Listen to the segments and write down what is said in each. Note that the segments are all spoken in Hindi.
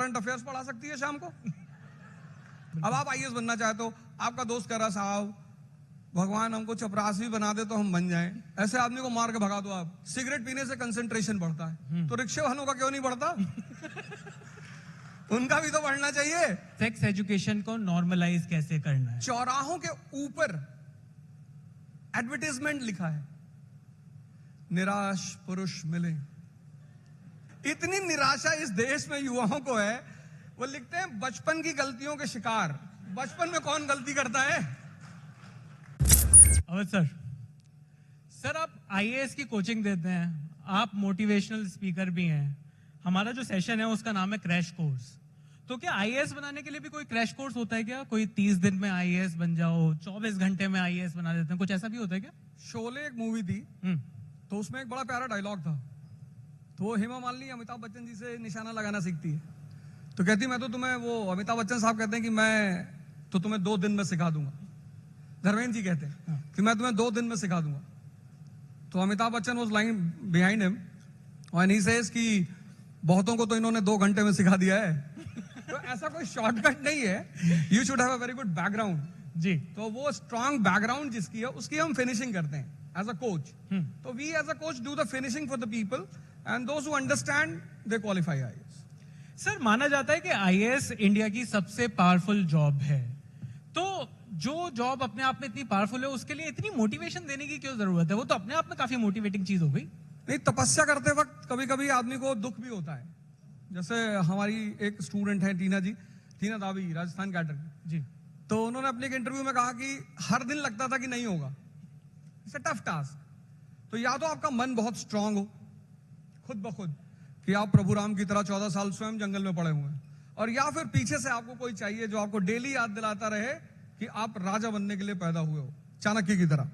करंट अफेयर्स पढ़ा सकती है शाम को। अब आप आईएएस बनना चाहते हो, आपका दोस्त कह रहा साहब भगवान हमको चपरासी बना दे तो हम बन जाएं। ऐसे आदमी को मार के भगा दो आप। सिगरेट पीने से कंसंट्रेशन बढ़ता है, तो रिक्शे वालों का क्यों नहीं बढ़ता? उनका भी तो बढ़ना चाहिए। सेक्स एजुकेशन को नॉर्मलाइज कैसे करना है? चौराहों के ऊपर एडवर्टाइजमेंट लिखा है, निराश पुरुष मिले। इतनी निराशा इस देश में युवाओं को है, वो लिखते हैं बचपन की गलतियों के शिकार। बचपन में कौन गलती करता है? और सर आप आईएएस की कोचिंग देते हैं, आप मोटिवेशनल स्पीकर भी हैं। हमारा जो सेशन है उसका नाम है क्रैश कोर्स। तो क्या आईएएस बनाने के लिए भी कोई क्रैश कोर्स होता है क्या? कोई 30 दिन में आईएएस बन जाओ, 24 घंटे में आईएएस बना देते हैं, कुछ ऐसा भी होता है क्या? शोले एक मूवी थी, तो उसमें एक बड़ा प्यारा डायलॉग था। तो हेमा मालिनी अमिताभ बच्चन जी से निशाना लगाना सीखती है, तो कहती मैं तो तुम्हें, वो अमिताभ बच्चन साहब कहते हैं कि मैं तो तुम्हें 2 दिन में सिखा दूंगा। धर्मेंद्र जी कहते हैं कि मैं तुम्हें 2 दिन में सिखा दूंगा। तो Amitabh Bachchan was lying behind him and he says कि बहुतों को तो इन्होंने 2 घंटे में सिखा दिया है। तो ऐसा कोई शॉर्टकट नहीं है, you should have a very good background जी। तो वो स्ट्रांग बैकग्राउंड जिसकी है उसकी हम फिनिशिंग करते हैं एज अ कोच। तो we as a coach do the finishing for the people and those who understand they qualify IAS. Sir माना जाता है कि आईएएस इंडिया की सबसे पावरफुल जॉब है, तो जो जॉब अपने आप में इतनी पावरफुल है उसके लिए इतनी मोटिवेशन देने की क्यों जरूरत है? वो तो अपने आप में काफी मोटिवेटिंग चीज हो गई। नहीं, तपस्या करते वक्त कभी कभी आदमी को दुख भी होता है। जैसे हमारी एक स्टूडेंट है टीना दावी, राजस्थान कैडर की जी। तो उन्होंने अपने एक इंटरव्यू में कहा कि हर दिन लगता था कि नहीं होगा, इट्स अ टफ टास्क। तो या तो आपका मन बहुत स्ट्रांग हो खुद ब खुद कि आप प्रभु राम की तरह 14 साल स्वयं जंगल में पड़े हुए हैं, और या फिर पीछे से आपको कोई चाहिए जो आपको डेली याद दिलाता रहे कि आप राजा बनने के लिए पैदा हुए हो, चाणक्य की तरह।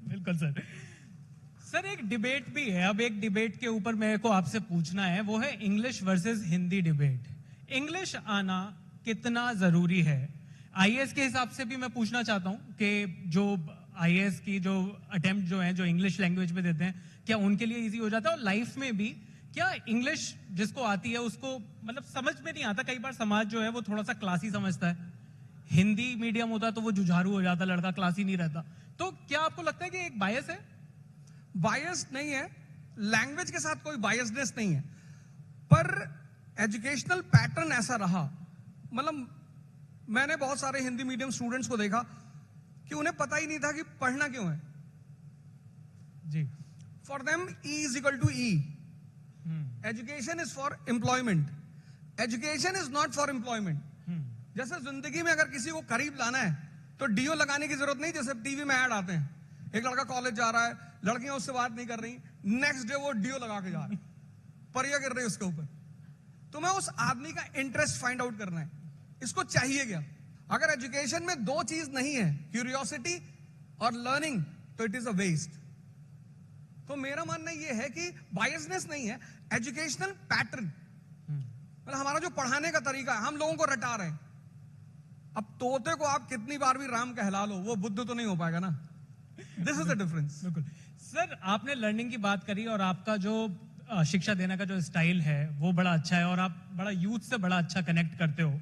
बिल्कुल सर। सर एक डिबेट भी है, अब एक डिबेट के ऊपर मेरे को आपसे पूछना है, वो है English versus Hindi debate. English आना कितना जरूरी है? आईएएस के हिसाब से भी मैं पूछना चाहता हूं कि जो आईएएस की जो अटेम्प्ट जो है, जो इंग्लिश लैंग्वेज में देते हैं, क्या उनके लिए इजी हो जाता है? और लाइफ में भी क्या इंग्लिश जिसको आती है उसको मतलब समझ में नहीं आता? कई बार समाज जो है वो थोड़ा सा क्लासी समझता है, हिंदी मीडियम होता तो वो जुझारू हो जाता, लड़का क्लासी नहीं रहता। तो क्या आपको लगता है कि एक बायस है? बायस नहीं है, लैंग्वेज के साथ कोई बायसनेस नहीं है, पर एजुकेशनल पैटर्न ऐसा रहा। मतलब मैंने बहुत सारे हिंदी मीडियम स्टूडेंट्स को देखा कि उन्हें पता ही नहीं था कि पढ़ना क्यों है। जी। For them E is equal to E. Education is for employment, education is not for employment. जैसे जिंदगी में अगर किसी को करीब लाना है तो डीओ लगाने की जरूरत नहीं। जैसे टीवी में ऐड आते हैं, एक लड़का कॉलेज जा रहा है, लड़कियां उससे बात नहीं कर रही, नेक्स्ट डे वो डीओ लगा के जा रहा है, परिया गिर रही है उसके ऊपर। तो मैं उस आदमी का इंटरेस्ट फाइंड आउट करना है, इसको चाहिए क्या। अगर एजुकेशन में 2 चीज नहीं है, क्यूरियोसिटी और लर्निंग, तो इट इज अ वेस्ट। तो मेरा मानना यह है कि बायसनेस नहीं है, एजुकेशनल पैटर्न। मतलब हमारा जो पढ़ाने का तरीका है, हम लोगों को रटा रहे हैं। अब तोते को आप कितनी बार भी राम कहला लो, वो बुद्ध तो नहीं हो पाएगा ना। This is the difference. बिल्कुल सर, आपने लर्निंग की बात करी और आपका जो शिक्षा देने का जो स्टाइल है वो बड़ा अच्छा है और आप बड़ा यूथ से बड़ा अच्छा कनेक्ट करते हो।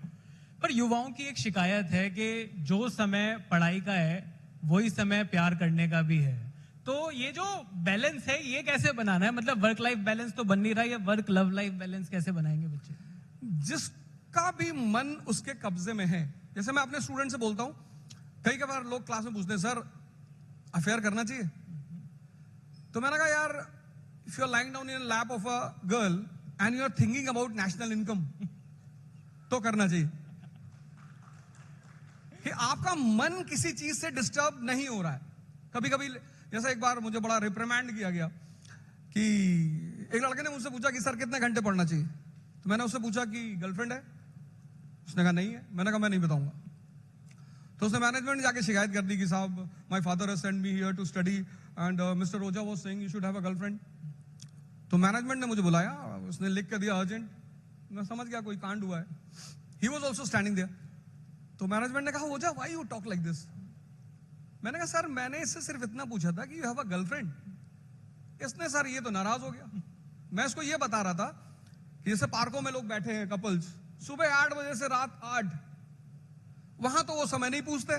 पर युवाओं की एक शिकायत है कि जो समय पढ़ाई का है वही समय प्यार करने का भी है। तो ये जो बैलेंस है ये कैसे बनाना है? मतलब वर्क लाइफ बैलेंस तो बन नहीं रहा है, वर्क लव लाइफ बैलेंस कैसे बनाएंगे बच्चे? जिसका भी मन उसके कब्जे में है। जैसे मैं अपने स्टूडेंट से बोलता हूं, कई बार लोग क्लास में पूछते हैं सर अफेयर करना चाहिए? तो मैंने कहा यार, if you are lying down in lap of a girl and you are thinking about national income, तो करना चाहिए। कि आपका मन किसी चीज से डिस्टर्ब नहीं हो रहा है। कभी कभी जैसे एक बार मुझे बड़ा रिप्रिमेंड किया गया कि एक लड़के ने मुझसे पूछा कि सर कितने घंटे पढ़ना चाहिए। तो मैंने उससे पूछा कि गर्लफ्रेंड है? उसने कहा नहीं है। मैंने कहा मैं नहीं बताऊंगा। तो उसने मैनेजमेंट जाके शिकायत कर दी कि साहब my father has sent me here to study and mister Roja was saying you should have a girlfriend. तो मैनेजमेंट ने मुझे बुलाया, उसने लिख कर दिया अर्जेंट। मैं समझ गया कोई कांड हुआ है। He was also standing there. तो मैनेजमेंट ने कहा Roja why you talk like this? मैंने कहा सर मैंने इससे सिर्फ इतना पूछा था कि यू हैव अ गर्लफ्रेंड। इसने सर ये तो नाराज हो गया। मैं इसको ये बता रहा था कि जैसे पार्कों में लोग बैठे हैं कपल्स, सुबह 8 बजे से रात 8, वहां तो वो समय नहीं पूछते,